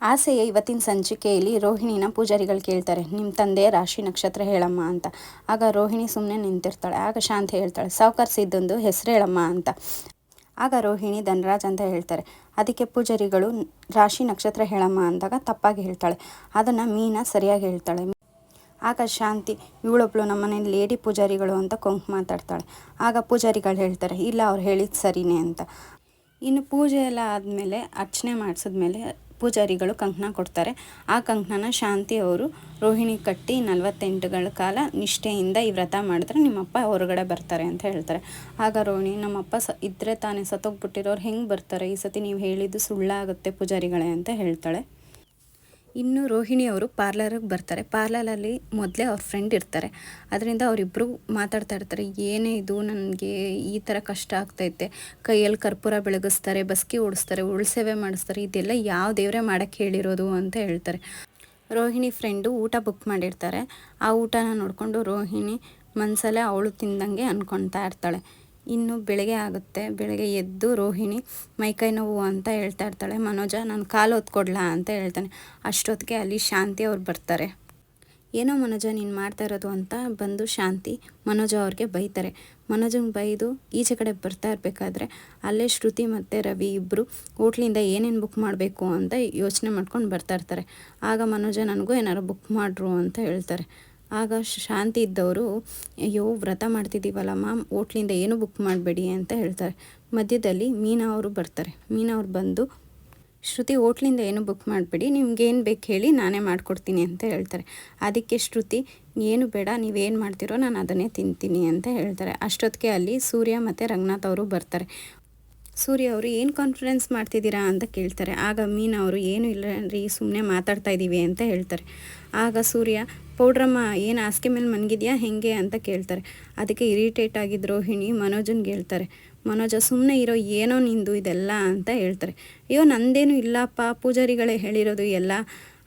ಆಸೆಯ ಇವತ್ತಿನ ಸಂಚಿಕೆಯಲ್ಲಿ ರೋಹಿಣಿನ ಪೂಜಾರಿಗಳು ಕೇಳ್ತಾರೆ, ನಿಮ್ಮ ತಂದೆ ರಾಶಿ ನಕ್ಷತ್ರ ಹೇಳಮ್ಮ ಅಂತ. ಆಗ ರೋಹಿಣಿ ಸುಮ್ಮನೆ ನಿಂತಿರ್ತಾಳೆ. ಆಗ ಶಾಂತಿ ಹೇಳ್ತಾಳೆ, ಸಾವುಕಾರ ಸಿದ್ದೊಂದು ಹೆಸರು ಹೇಳಮ್ಮ ಅಂತ. ಆಗ ರೋಹಿಣಿ ಧನರಾಜ್ ಅಂತ ಹೇಳ್ತಾರೆ. ಅದಕ್ಕೆ ಪೂಜಾರಿಗಳು ರಾಶಿ ನಕ್ಷತ್ರ ಹೇಳಮ್ಮ ಅಂದಾಗ ತಪ್ಪಾಗಿ ಹೇಳ್ತಾಳೆ. ಅದನ್ನು ಮೀನಾ ಸರಿಯಾಗಿ ಹೇಳ್ತಾಳೆ. ಆಗ ಶಾಂತಿ, ಇವಳೊಬ್ಳು ನಮ್ಮನೇಲಿ ಲೇಡಿ ಪೂಜಾರಿಗಳು ಅಂತ ಕೊಂಕು ಮಾತಾಡ್ತಾಳೆ. ಆಗ ಪೂಜಾರಿಗಳು ಹೇಳ್ತಾರೆ, ಇಲ್ಲ ಅವ್ರು ಹೇಳಿದ್ದು ಸರಿನೇ ಅಂತ. ಇನ್ನು ಪೂಜೆ ಎಲ್ಲ ಆದಮೇಲೆ ಅರ್ಚನೆ ಮಾಡಿಸಿದ್ಮೇಲೆ ಪೂಜಾರಿಗಳು ಕಂಕಣ ಕೊಡ್ತಾರೆ. ಆ ಕಂಕಣನ ಶಾಂತಿ ಅವರು ರೋಹಿಣಿ ಕಟ್ಟಿ 48ಗಳ ಕಾಲ ನಿಷ್ಠೆಯಿಂದ ಈ ವ್ರತ ಮಾಡಿದ್ರೆ ನಿಮ್ಮಪ್ಪ ಹೊರಗಡೆ ಬರ್ತಾರೆ ಅಂತ ಹೇಳ್ತಾರೆ. ಆಗ ರೋಹಿಣಿ, ನಮ್ಮಪ್ಪ ಇದ್ದರೆ ತಾನೇ ಸತ್ತೋಗ್ಬಿಟ್ಟಿರೋರು ಹೆಂಗೆ ಬರ್ತಾರೆ, ಈ ಸತಿ ನೀವು ಹೇಳಿದ್ದು ಸುಳ್ಳಾಗುತ್ತೆ ಪೂಜಾರಿಗಳೇ ಅಂತ ಹೇಳ್ತಾಳೆ. ಇನ್ನು ರೋಹಿಣಿಯವರು ಪಾರ್ಲರಿಗೆ ಬರ್ತಾರೆ. ಪಾರ್ಲರಲ್ಲಿ ಮೊದಲೇ ಅವ್ರ ಫ್ರೆಂಡ್ ಇರ್ತಾರೆ. ಅದರಿಂದ ಅವರಿಬ್ಬರು ಮಾತಾಡ್ತಾ ಇರ್ತಾರೆ, ಏನೇ ಇದು ನನಗೆ ಈ ಥರ ಕಷ್ಟ ಆಗ್ತೈತೆ, ಕೈಯಲ್ಲಿ ಕರ್ಪೂರ ಬೆಳಗಿಸ್ತಾರೆ, ಬಸ್ಕಿ ಓಡಿಸ್ತಾರೆ, ಉಳ್ಸೇವೆ ಮಾಡಿಸ್ತಾರೆ, ಇದೆಲ್ಲ ಯಾವ ದೇವರೇ ಮಾಡೋಕ್ಕೆ ಹೇಳಿರೋದು ಅಂತ ಹೇಳ್ತಾರೆ. ರೋಹಿಣಿ ಫ್ರೆಂಡು ಊಟ ಬುಕ್ ಮಾಡಿರ್ತಾರೆ. ಆ ಊಟನ ನೋಡಿಕೊಂಡು ರೋಹಿಣಿ ಮನಸಲ್ಲೇ ಅವಳು ತಿಂದಂಗೆ ಅಂದ್ಕೊಳ್ತಾ ಇರ್ತಾಳೆ. ಇನ್ನು ಬೆಳಗ್ಗೆ ಆಗುತ್ತೆ. ಬೆಳಗ್ಗೆ ಎದ್ದು ರೋಹಿಣಿ ಮೈಕೈ ನೋವು ಅಂತ ಹೇಳ್ತಾ ಇರ್ತಾಳೆ. ಮನೋಜ, ನಾನು ಕಾಲು ಹೊತ್ಕೊಡ್ಲಾ ಅಂತ ಹೇಳ್ತಾನೆ. ಅಷ್ಟೊತ್ತಿಗೆ ಅಲ್ಲಿ ಶಾಂತಿ ಅವ್ರು ಬರ್ತಾರೆ. ಏನೋ ಮನೋಜ ನೀನು ಮಾಡ್ತಾ ಇರೋದು ಅಂತ ಬಂದು ಶಾಂತಿ ಮನೋಜ ಅವ್ರಿಗೆ ಬೈತಾರೆ. ಮನೋಜಂಗೆ ಬೈದು ಈಚೆ ಕಡೆ ಬರ್ತಾ ಇರಬೇಕಾದ್ರೆ ಅಲ್ಲೇ ಶ್ರುತಿ ಮತ್ತು ರವಿ ಇಬ್ಬರು ಹೋಟ್ಲಿಂದ ಏನೇನು ಬುಕ್ ಮಾಡಬೇಕು ಅಂತ ಯೋಚನೆ ಮಾಡ್ಕೊಂಡು ಬರ್ತಾ ಇರ್ತಾರೆ. ಆಗ ಮನೋಜ, ನನಗೂ ಏನಾರು ಬುಕ್ ಮಾಡ್ರು ಅಂತ ಹೇಳ್ತಾರೆ. ಆಗ ಶಾಂತಿ ಇದ್ದವರು, ಅಯ್ಯೋ ವ್ರತ ಮಾಡ್ತಿದ್ದೀವಲ್ಲ ಮ್ಯಾಮ್, ಹೋಟ್ಲಿಂದ ಏನು ಬುಕ್ ಮಾಡಬೇಡಿ ಅಂತ ಹೇಳ್ತಾರೆ. ಮಧ್ಯದಲ್ಲಿ ಮೀನಾ ಅವರು ಬರ್ತಾರೆ. ಮೀನಾ ಅವ್ರು ಬಂದು, ಶ್ರುತಿ ಹೋಟ್ಲಿಂದ ಏನು ಬುಕ್ ಮಾಡಬೇಡಿ, ನಿಮ್ಗೇನು ಬೇಕು ಹೇಳಿ ನಾನೇ ಮಾಡಿಕೊಡ್ತೀನಿ ಅಂತ ಹೇಳ್ತಾರೆ. ಅದಕ್ಕೆ ಶ್ರುತಿ, ಏನು ಬೇಡ, ನೀವೇನು ಮಾಡ್ತೀರೋ ನಾನು ಅದನ್ನೇ ತಿಂತೀನಿ ಅಂತ ಹೇಳ್ತಾರೆ. ಅಷ್ಟೊತ್ತಿಗೆ ಅಲ್ಲಿ ಸೂರ್ಯ ಮತ್ತು ರಂಗನಾಥ್ ಅವರು ಬರ್ತಾರೆ. ಸೂರ್ಯ ಅವರು, ಏನು ಕಾನ್ಫಿಡೆನ್ಸ್ ಮಾಡ್ತಿದ್ದೀರಾ ಅಂತ ಕೇಳ್ತಾರೆ. ಆಗ ಮೀನಾ ಅವರು, ಏನು ಇಲ್ಲ ರೀ, ಸುಮ್ಮನೆ ಮಾತಾಡ್ತಾ ಇದ್ದೀವಿ ಅಂತ ಹೇಳ್ತಾರೆ. ಆಗ ಸೂರ್ಯ, ಪೌಡ್ರಮ್ಮ ಏನು ಹಾಸಿಗೆ ಮೇಲೆ ಮನ್ಗಿದ್ಯಾ ಹೆಂಗೆ ಅಂತ ಕೇಳ್ತಾರೆ. ಅದಕ್ಕೆ ಇರಿಟೇಟ್ ಆಗಿದ್ದು ರೋಹಿಣಿ ಮನೋಜನ್ಗೆ ಹೇಳ್ತಾರೆ. ಮನೋಜ, ಸುಮ್ಮನೆ ಇರೋ, ಏನೋ ನಿಂದು ಇದೆಲ್ಲ ಅಂತ ಹೇಳ್ತಾರೆ. ಅಯ್ಯೋ ನಂದೇನು ಇಲ್ಲಪ್ಪ, ಪೂಜಾರಿಗಳೇ ಹೇಳಿರೋದು ಎಲ್ಲ,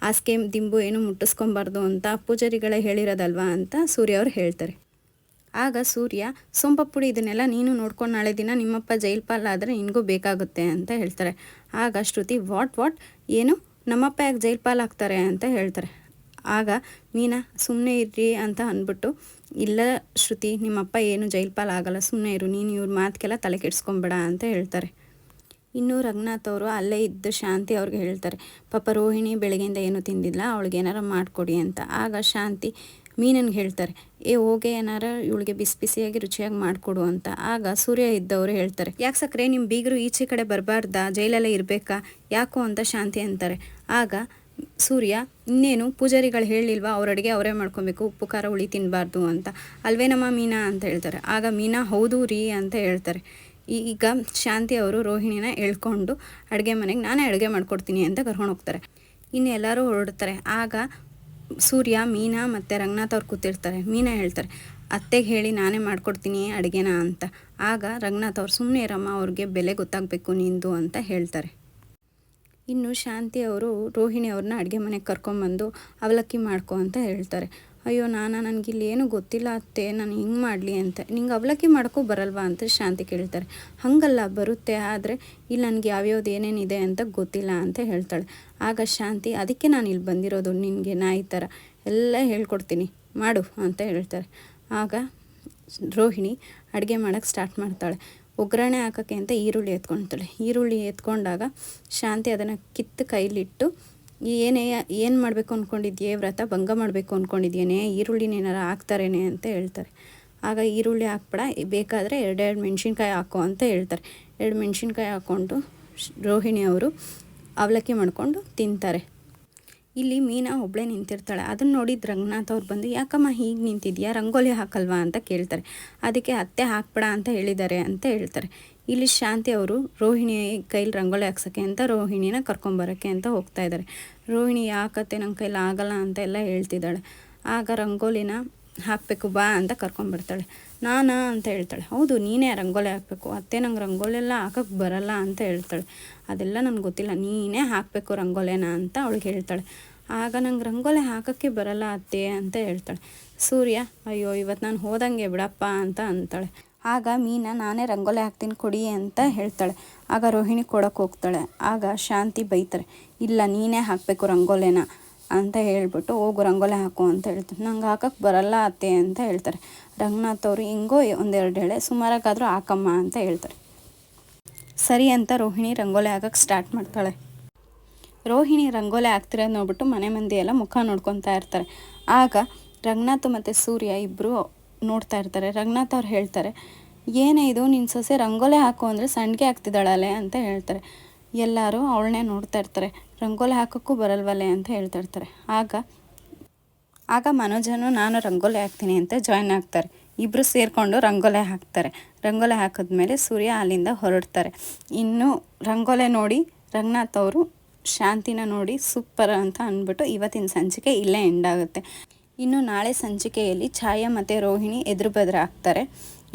ಹಾಸಿಗೆ ದಿಂಬು ಏನು ಮುಟ್ಟಿಸ್ಕೊಬಾರ್ದು ಅಂತ ಪೂಜಾರಿಗಳೇ ಹೇಳಿರೋದಲ್ವಾ ಅಂತ ಸೂರ್ಯ ಅವ್ರು ಹೇಳ್ತಾರೆ. ಆಗ ಸೂರ್ಯ, ಸೋಂಪಪುಡಿ ಇದನ್ನೆಲ್ಲ ನೀನು ನೋಡ್ಕೊಂಡು ನಾಳೆ ದಿನ ನಿಮ್ಮಪ್ಪ ಜೈಲ್ ಪಾಲಾದರೆ ನಿನಗೂ ಬೇಕಾಗುತ್ತೆ ಅಂತ ಹೇಳ್ತಾರೆ. ಆಗ ಶ್ರುತಿ, ವಾಟ್ ಏನು, ನಮ್ಮಪ್ಪ ಯಾಕೆ ಜೈಲ್ ಪಾಲಾಗ್ತಾರೆ ಅಂತ ಹೇಳ್ತಾರೆ. ಆಗ ಮೀನಾ, ಸುಮ್ಮನೆ ಇರ್ರಿ ಅಂತ ಅಂದ್ಬಿಟ್ಟು, ಇಲ್ಲ ಶ್ರುತಿ, ನಿಮ್ಮಪ್ಪ ಏನು ಜೈಲ್ ಪಾಲಾಗಲ್ಲ, ಸುಮ್ಮನೆ ಇರು, ನೀನು ಇವ್ರ ಮಾತಿಗೆಲ್ಲ ತಲೆ ಕೆಡಿಸ್ಕೊಂಬೇಡ ಅಂತ ಹೇಳ್ತಾರೆ. ಇನ್ನು ರಂಗನಾಥ್ ಅವರು ಅಲ್ಲೇ ಇದ್ದು ಶಾಂತಿ ಅವ್ರಿಗೆ ಹೇಳ್ತಾರೆ, ಪಾಪ ರೋಹಿಣಿ ಬೆಳಗ್ಗೆಯಿಂದ ಏನೂ ತಿಂದಿಲ್ಲ, ಅವಳಿಗೆ ಏನಾರ ಮಾಡಿಕೊಡಿ ಅಂತ. ಆಗ ಶಾಂತಿ ಮೀನನ್ಗೆ ಹೇಳ್ತಾರೆ, ಹೋಗೆ ಏನಾರ ಇವಳಿಗೆ ಬಿಸಿ ಬಿಸಿಯಾಗಿ ರುಚಿಯಾಗಿ ಮಾಡಿಕೊಡು ಅಂತ. ಆಗ ಸೂರ್ಯ ಇದ್ದವರು ಹೇಳ್ತಾರೆ, ಯಾಕೆ ಸಕ್ರೆ ನಿಮ್ಮ ಬೀಗರು ಈಚೆ ಕಡೆ ಬರಬಾರ್ದಾ, ಜೈಲಲ್ಲೇ ಇರಬೇಕಾ, ಯಾಕೋ ಅಂತ ಶಾಂತಿ ಅಂತಾರೆ. ಆಗ ಸೂರ್ಯ, ಇನ್ನೇನು ಪೂಜಾರಿಗಳು ಹೇಳಿಲ್ವಾ, ಅವ್ರ ಅಡುಗೆ ಅವರೇ ಮಾಡ್ಕೊಬೇಕು, ಉಪ್ಪು ಖಾರ ಹುಳಿ ತಿನ್ನಬಾರ್ದು ಅಂತ, ಅಲ್ವೇನಮ್ಮ ಮೀನಾ ಅಂತ ಹೇಳ್ತಾರೆ. ಆಗ ಮೀನಾ, ಹೌದು ರೀ ಅಂತ ಹೇಳ್ತಾರೆ. ಈಗ ಶಾಂತಿ ಅವರು ರೋಹಿಣಿನ ಎಳ್ಕೊಂಡು ಅಡುಗೆ ಮನೆಗೆ ನಾನೇ ಅಡುಗೆ ಮಾಡ್ಕೊಡ್ತೀನಿ ಅಂತ ಕರ್ಕೊಂಡು ಹೋಗ್ತಾರೆ. ಇನ್ನು ಎಲ್ಲರೂ ಹೊರಡ್ತಾರೆ. ಆಗ ಸೂರ್ಯ, ಮೀನಾ ಮತ್ತು ರಂಗನಾಥ್ ಅವ್ರು ಕೂತಿರ್ತಾರೆ. ಮೀನಾ ಹೇಳ್ತಾರೆ, ಅತ್ತೆಗೆ ಹೇಳಿ ನಾನೇ ಮಾಡ್ಕೊಡ್ತೀನಿ ಅಡುಗೆನ ಅಂತ. ಆಗ ರಂಗನಾಥ್ ಅವ್ರು, ಸುಮ್ಮನೆ ಇರಮ್ಮ, ಅವ್ರಿಗೆ ಬೆಲೆ ಗೊತ್ತಾಗಬೇಕು ನಿಂದು ಅಂತ ಹೇಳ್ತಾರೆ. ಇನ್ನು ಶಾಂತಿ ಅವರು ರೋಹಿಣಿ ಅವ್ರನ್ನ ಅಡುಗೆ ಮನೆಗೆ ಕರ್ಕೊಂಬಂದು ಅವಲಕ್ಕಿ ಮಾಡ್ಕೊ ಅಂತ ಹೇಳ್ತಾರೆ. ಅಯ್ಯೋ ನನಗಿಲ್ಲಿ ಏನೂ ಗೊತ್ತಿಲ್ಲ ಅತ್ತೆ, ನಾನು ಹಿಂಗೆ ಮಾಡಲಿ ಅಂತ. ನಿಂಗೆ ಅವಲಕ್ಕಿ ಮಾಡೋಕ್ಕೂ ಬರಲ್ವಾ ಅಂತ ಶಾಂತಿ ಕೇಳ್ತಾರೆ. ಹಾಗಲ್ಲ, ಬರುತ್ತೆ, ಆದರೆ ಇಲ್ಲಿ ನನಗೆ ಯಾವ್ಯಾವ್ದು ಏನೇನಿದೆ ಅಂತ ಗೊತ್ತಿಲ್ಲ ಅಂತ ಹೇಳ್ತಾಳೆ. ಆಗ ಶಾಂತಿ, ಅದಕ್ಕೆ ನಾನು ಇಲ್ಲಿ ಬಂದಿರೋದು, ನಿನಗೆ ನಾಯಿ ಥರ ಎಲ್ಲ ಹೇಳ್ಕೊಡ್ತೀನಿ ಮಾಡು ಅಂತ ಹೇಳ್ತಾರೆ. ಆಗ ರೋಹಿಣಿ ಅಡುಗೆ ಮಾಡೋಕ್ಕೆ ಸ್ಟಾರ್ಟ್ ಮಾಡ್ತಾಳೆ. ಒಗ್ಗರಣೆ ಹಾಕೋಕ್ಕೆ ಅಂತ ಈರುಳ್ಳಿ ಎತ್ಕೊಳ್ತಾಳೆ. ಈರುಳ್ಳಿ ಎತ್ಕೊಂಡಾಗ ಶಾಂತಿ ಅದನ್ನು ಕಿತ್ತು ಕೈಲಿಟ್ಟು, ಏನು ಮಾಡಬೇಕು ಅಂದ್ಕೊಂಡಿದ್ಯೆ, ವ್ರತ ಭಂಗ ಮಾಡಬೇಕು ಅಂದ್ಕೊಂಡಿದ್ಯೇನೆ, ಈರುಳ್ಳಿನೇನಾರ ಹಾಕ್ತಾರೇನೆ ಅಂತ ಹೇಳ್ತಾರೆ. ಆಗ ಈರುಳ್ಳಿ ಹಾಕ್ಬೇಡ, ಬೇಕಾದರೆ ಎರಡೆರಡು ಮೆಣಸಿನ್ಕಾಯಿ ಹಾಕೋ ಅಂತ ಹೇಳ್ತಾರೆ. 2 ಮೆಣಸಿನ್ಕಾಯಿ ಹಾಕ್ಕೊಂಡು ರೋಹಿಣಿ ಅವರು ಅವಲಕ್ಕಿ ಮಾಡ್ಕೊಂಡು ತಿಂತಾರೆ. ಇಲ್ಲಿ ಮೀನಾ ಒಬ್ಬಳೇ ನಿಂತಿರ್ತಾಳೆ. ಅದನ್ನು ನೋಡಿದ ರಂಗನಾಥ್ ಅವ್ರು ಬಂದು, ಯಾಕಮ್ಮ ಹೀಗೆ ನಿಂತಿದ್ಯಾ, ರಂಗೋಲಿ ಹಾಕಲ್ವಾ ಅಂತ ಕೇಳ್ತಾರೆ. ಅದಕ್ಕೆ ಅತ್ತೆ ಹಾಕ್ಬೇಡ ಅಂತ ಹೇಳಿದ್ದಾರೆ ಅಂತ ಹೇಳ್ತಾರೆ. ಇಲ್ಲಿ ಶಾಂತಿ ಅವರು ರೋಹಿಣಿ ಕೈಲಿ ರಂಗೋಲಿ ಹಾಕ್ಸೋಕ್ಕೆ ಅಂತ ರೋಹಿಣಿನ ಕರ್ಕೊಂಬರೋಕ್ಕೆ ಅಂತ ಹೋಗ್ತಾ ಇದ್ದಾರೆ. ರೋಹಿಣಿ, ಯಾಕತ್ತೆ ನನ್ನ ಕೈಲಿ ಆಗಲ್ಲ ಅಂತ ಎಲ್ಲ ಹೇಳ್ತಿದ್ದಾಳೆ. ಆಗ ರಂಗೋಲಿನ ಹಾಕಬೇಕು ಬಾ ಅಂತ ಕರ್ಕೊಂಬರ್ತಾಳೆ. ನಾನಾ ಅಂತ ಹೇಳ್ತಾಳೆ. ಹೌದು, ನೀನೇ ರಂಗೋಲಿ ಹಾಕಬೇಕು ಅತ್ತೆ, ನಂಗೆ ರಂಗೋಲಿ ಎಲ್ಲ ಹಾಕೋಕ್ಕೆ ಬರಲ್ಲ ಅಂತ ಹೇಳ್ತಾಳೆ. ಅದೆಲ್ಲ ನನಗೆ ಗೊತ್ತಿಲ್ಲ, ನೀನೇ ಹಾಕಬೇಕು ರಂಗೋಲಿನ ಅಂತ ಅವಳಿಗೆ ಹೇಳ್ತಾಳೆ. ಆಗ ನಂಗೆ ರಂಗೋಲಿ ಹಾಕೋಕ್ಕೆ ಬರಲ್ಲ ಅತ್ತೆ ಅಂತ ಹೇಳ್ತಾಳೆ. ಸೂರ್ಯ, ಅಯ್ಯೋ ಇವತ್ತು ನಾನು ಹೋದಂಗೆ ಬಿಡಪ್ಪ ಅಂತ ಅಂತಾಳೆ. ಆಗ ಮೀನಾ ನಾನೇ ರಂಗೋಲಿ ಹಾಕ್ತೀನಿ ಕೊಡಿ ಅಂತ ಹೇಳ್ತಾಳೆ. ಆಗ ರೋಹಿಣಿ ಕೊಡೋಕೆ ಹೋಗ್ತಾಳೆ. ಆಗ ಶಾಂತಿ ಬೈತಾರೆ, ಇಲ್ಲ ನೀನೇ ಹಾಕಬೇಕು ರಂಗೋಲಿನ ಅಂತ ಹೇಳ್ಬಿಟ್ಟು ಹೋಗು ರಂಗೋಲಿ ಹಾಕು ಅಂತ ಹೇಳ್ತಾರೆ. ನಂಗೆ ಹಾಕಕ್ಕೆ ಬರಲ್ಲ ಅತ್ತೆ ಅಂತ ಹೇಳ್ತಾರೆ. ರಂಗನಾಥ್ ಅವರು ಹಿಂಗೋ ಒಂದೆರಡು ಹೇಳೆ ಸುಮಾರಾಗಾದರೂ ಹಾಕಮ್ಮ ಅಂತ ಹೇಳ್ತಾರೆ. ಸರಿ ಅಂತ ರೋಹಿಣಿ ರಂಗೋಲಿ ಹಾಕಕ್ಕೆ ಸ್ಟಾರ್ಟ್ ಮಾಡ್ತಾಳೆ. ರೋಹಿಣಿ ರಂಗೋಲಿ ಹಾಕ್ತಿರೋದು ನೋಡ್ಬಿಟ್ಟು ಮನೆ ಮಂದಿ ಎಲ್ಲ ಮುಖ ನೋಡ್ಕೊತಾ ಇರ್ತಾರೆ. ಆಗ ರಂಗನಾಥ್ ಮತ್ತು ಸೂರ್ಯ ಇಬ್ಬರು ನೋಡ್ತಾ ಇರ್ತಾರೆ. ರಂಗನಾಥ್ ಅವ್ರು ಹೇಳ್ತಾರೆ, ಏನೇ ಇದು ನಿನ್ನ ಸೊಸೆ ರಂಗೋಲಿ ಹಾಕು ಅಂದರೆ ಸಂಡಿಗೆ ಹಾಕ್ತಿದ್ದಾಳಲೆ ಅಂತ ಹೇಳ್ತಾರೆ. ಎಲ್ಲರೂ ಅವಳನ್ನೇ ನೋಡ್ತಾ ಇರ್ತಾರೆ. ರಂಗೋಲಿ ಹಾಕೋಕ್ಕೂ ಬರಲ್ವಲೆ ಅಂತ ಹೇಳ್ತಾ ಇರ್ತಾರೆ. ಆಗ ಮನೋಜನು ನಾನು ರಂಗೋಲಿ ಹಾಕ್ತೀನಿ ಅಂತ ಜಾಯ್ನ್ ಆಗ್ತಾರೆ. ಇಬ್ಬರು ಸೇರಿಕೊಂಡು ರಂಗೋಲಿ ಹಾಕ್ತಾರೆ. ರಂಗೋಲಿ ಹಾಕಿದ್ಮೇಲೆ ಸೂರ್ಯ ಅಲ್ಲಿಂದ ಹೊರಡ್ತಾರೆ. ಇನ್ನು ರಂಗೋಲಿ ನೋಡಿ ರಂಗನಾಥ್ ಅವರು ಶಾಂತಿನ ನೋಡಿ ಸೂಪರ್ ಅಂತ ಅಂದ್ಬಿಟ್ಟು ಇವತ್ತಿನ ಸಂಚಿಕೆ ಇಲ್ಲೇ ಎಂಡ್ ಆಗುತ್ತೆ. ಇನ್ನು ನಾಳೆ ಸಂಚಿಕೆಯಲ್ಲಿ ಛಾಯಾ ಮತ್ತು ರೋಹಿಣಿ ಎದುರು ಬದುರು ಆಗ್ತಾರೆ.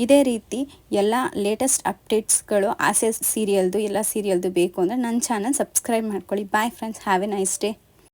ಇದೇ ರೀತಿ ಎಲ್ಲ ಲೇಟೆಸ್ಟ್ ಅಪ್ಡೇಟ್ಸ್ಗಳು ಆಸೆ ಸೀರಿಯಲ್ದು ಎಲ್ಲ ಸೀರಿಯಲ್ದು ಬೇಕು ಅಂದರೆ ನನ್ನ ಚಾನಲ್ ಸಬ್ಸ್ಕ್ರೈಬ್ ಮಾಡ್ಕೊಳ್ಳಿ. Bye friends, have a nice day.